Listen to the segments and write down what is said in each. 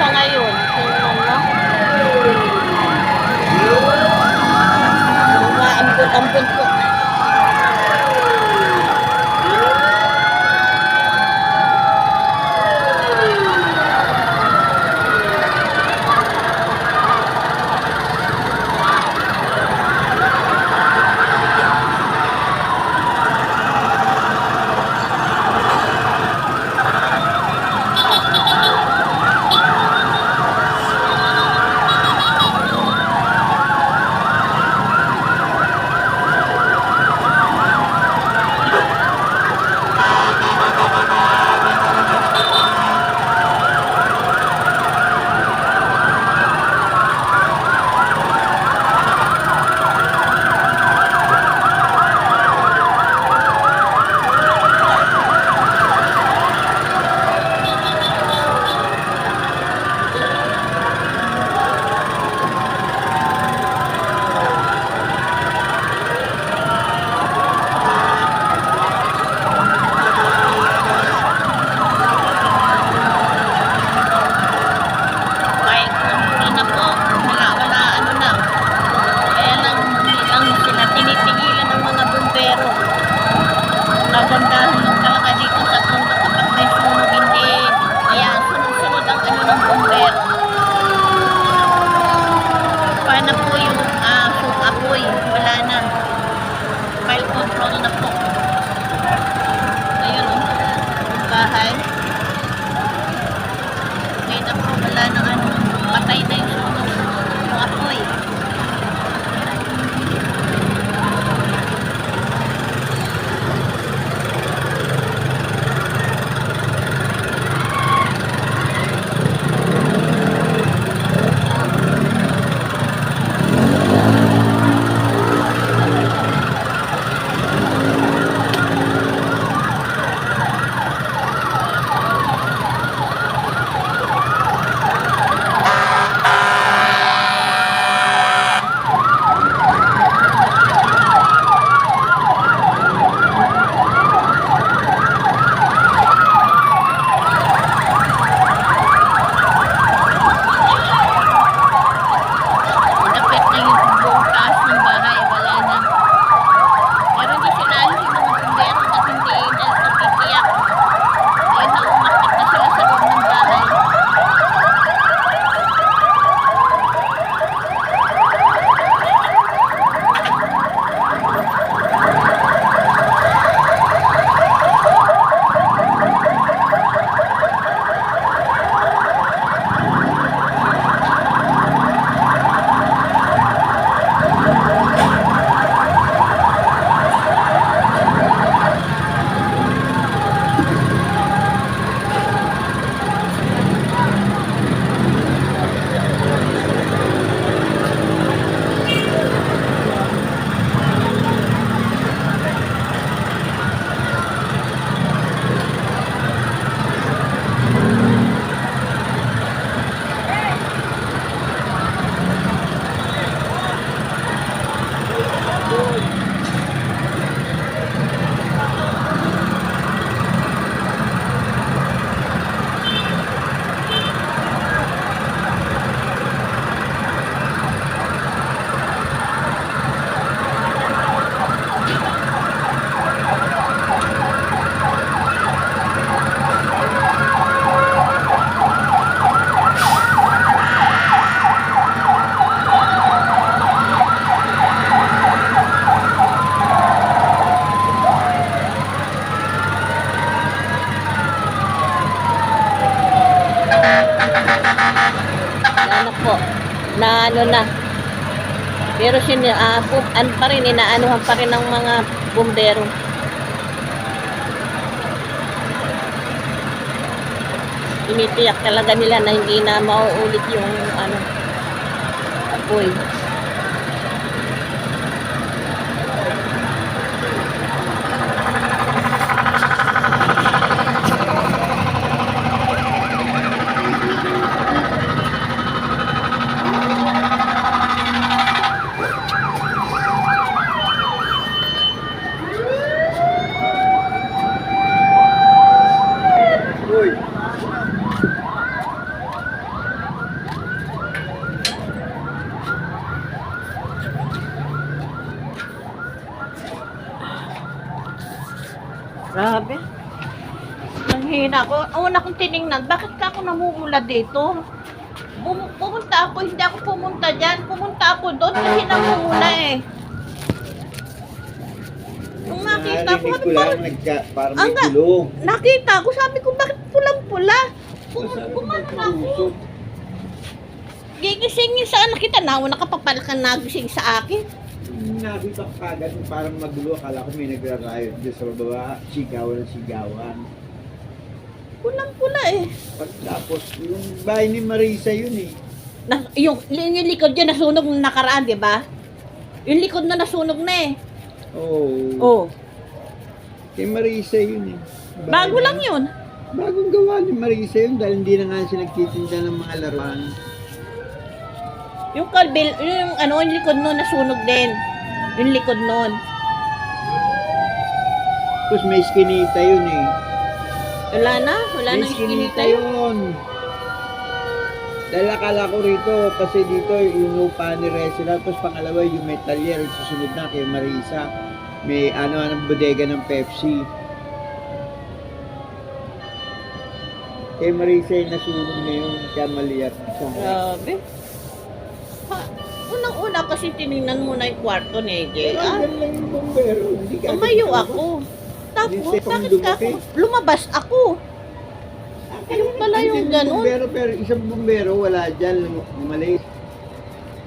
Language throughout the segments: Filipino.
sa ngayon. Tingnan mo. Umaambot-ambot po. Kagandahan ng talaga dito sa Tondo kapag may sunog, hindi ayan, sunod-sunod ang ano ng bumbero. Paano po yung apoy, wala na, file control na po. Ayun o, bahay okay na po, wala na ano, patay na yung sunog, yung apoy. Ano po, na ano na. Pero ano pa rin, inaanuhan pa rin ng mga bumbero. Tinitiyak talaga nila na hindi na mauulit yung ano, apoy. Grabe. Nanghina ako. Una kong tiningnan, bakit ka ako namumula dito? Pumunta ako, hindi ako pumunta dyan. Pumunta ako doon kasi namumula eh. Nung nakita ko, Narinig ko lang, parang may Anga. gulong. nakita ko, sabi ko, bakit pulang-pula? Kumano na ako. Gigisingin saan nakita na ako, nakapapal ka nagising sa akin. Nakita ko kagad, parang magulo. Akala ko may nagra-riot dyan sa baba. Sigawan ng sigawan. Pulang-pula eh. Pagtapos, yung bahay ni Marisa yun eh. Yung likod yun nasunog nung nakaraan, di ba? Yung likod na nasunog na eh. Oo. Oh. Kay Marisa yun eh. Bago lang yun. Bagong gawa ni Marisa yun dahil hindi na nga siya nagtitinda ng mga laruan. Yung kalbil, yung yung likod nun nasunog din. Yung likod nun. Tapos may skinita yun eh. Wala na May yung skinita skinita yun. yun. Dahil akala ko rito, kasi dito yung lupa ni Resila, tapos pangalawa yung metalyer, susunod na kay Marisa. May anong bodega ng Pepsi. Kay Marisa yung nasunog na yung kaya maliyat siya. Grabe. Unang-una kasi tinignan mo na yung kwarto ni AJ. Ganun lang yung bombero. Hindi ka Tumayo ako. Tapos, Hindi siya bakit ka ako? Lumabas ako. Yung pala yung ganun. Bombero, pero isang bombero wala dyan, umalis.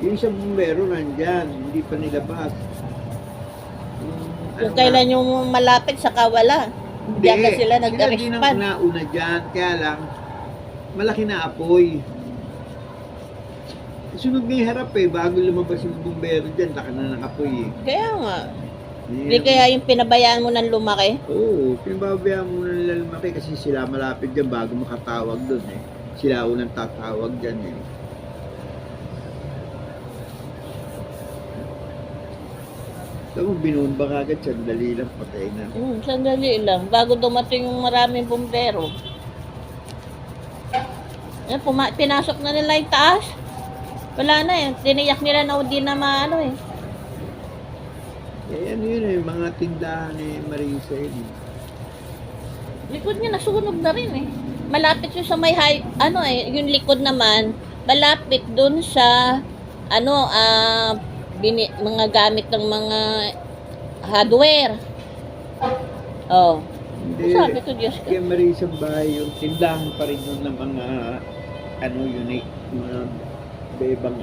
Yung isang bombero nandyan, hindi pa nilabas. Kung kailan yung malapit sa kawala. Hindi ka sila Sila din ang nag-respond. nauna dyan, kaya lang, malaki na apoy. Sunog na yung harap eh, bago lumabas yung bombero dyan, laki na ng apoy eh. Kaya nga. Hindi kaya yung pinabayaan mo ng lumaki? Oo, pinababayaan mo na nila lumaki kasi sila malapit dyan bago makatawag doon eh. Sila unang tatawag dyan eh. Alam mo, binomba kagad, sandali lang, patay na. Sandali lang. Bago dumating yung maraming bumbero. Pinasok na nila yung taas. Wala na eh. Tiniyak nila na hindi na maano eh. Eh ano yun eh, mga tindahan ni Marisa yun eh. Likod niya nasunog na rin eh. Malapit yun sa may yung likod naman, malapit dun sa mga gamit ng mga hardware. Oh. Hindi, Sabi ko, Diyos ko. kay Marisa bahay yung tindahan pa rin yun ng mga unique, mga bebang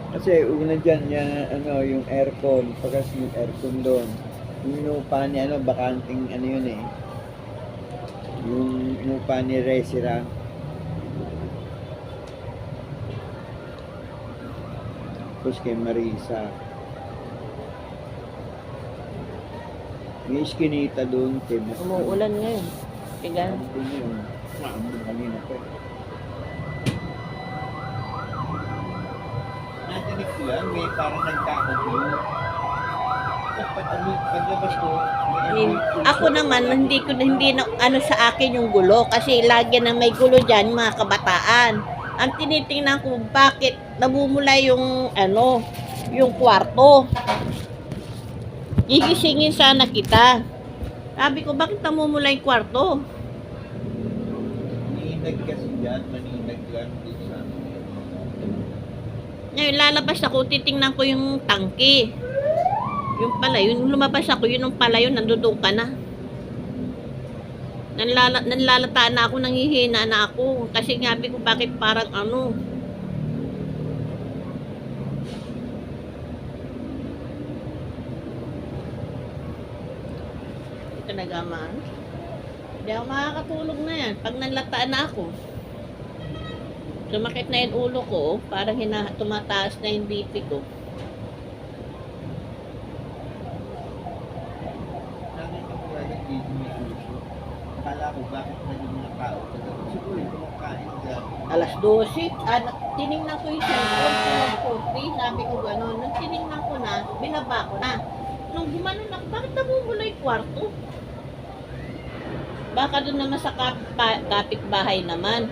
Kasi una dyan, yung aircon, pagkas yung aircon doon. Yung lupa ni bakanting yun eh. Yung lupa ni Resira. Tapos kay Marisa. May iskinita doon kay Marisa. Umuulan ngayon. Tigan. Ano yun? Maamon kanina pa eh. Natinig ko yan, may parang nagkakagulo. Paglabas ko, Ako naman, hindi na sa akin yung gulo kasi lagi na may gulo diyan mga kabataan. Ang tinitingnan ko bakit namumula yung yung kwarto. Gigisingin sana kita. Sabi ko, bakit namumula yung kwarto? maninag kasi dyan, maninag lang din sa Ngayon, lalabas ako, titingnan ko yung tangke. Yung pala, yung lumabas ako, yun pala yun, nandoon ka na. Nanlalataan na ako, nangihina na ako. Kasi sabi ko, bakit parang talaga man. Hindi ako makakatulog na yan. Pag nanlataan na ako, sumakit na yung ulo ko, parang tumataas na yung BP ko. Sabi ko po agad dito may uso. Akala ko bakit na yung mga tao kagabi. Siguro yung kumakain dyan. Alas 12, tinignan ko yung cellphone, 12:40, sabi ko gano'n. Nung tinignan ko na, binaba ko na. Nung gumanon ako, bakit namumula yung kwarto? Baka doon naman sa kapitbahay naman.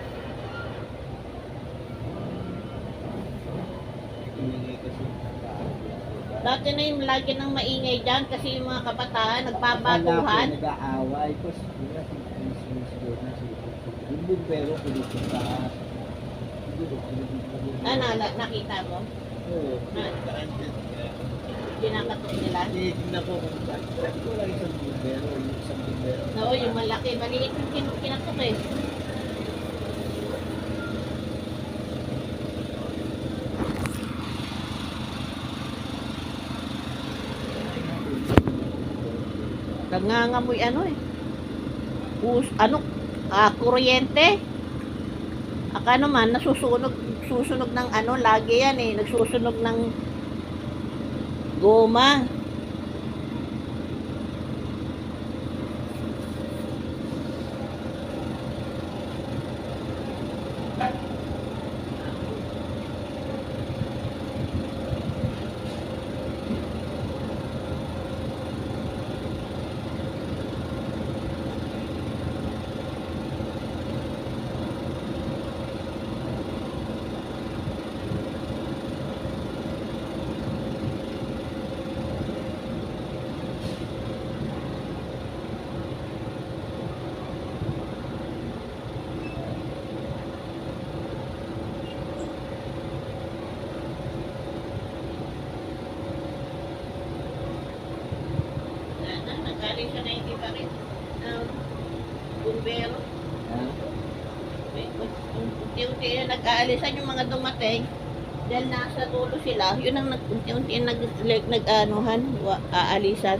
Hindi kasi yung tao. Dati na yung lagi ng maingay dyan kasi yung mga kabataan Akala ko nagbabatuhan. nag-aaway. Tapos, wala siguro na yung bumbero, pinupunta ka. Siguro, Nakita mo? Oo. Kinakatok nila. Tinitignan ko kung saan. Sabi ko lang isang bumbero, yung isang bumbero. Oo, yung malaki. Maliit yung kinatok eh. Nangangamoy ano eh. Kuryente. Aka naman, susunog ng ano, lagi yan eh. Nagsusunog ng goma. Nagaling siya na hindi pa rin. Bumbero. Unti-unti na nag-aalisan yung mga dumating. Dahil nasa dulo sila, yun ang unti-unti nag-aalisan.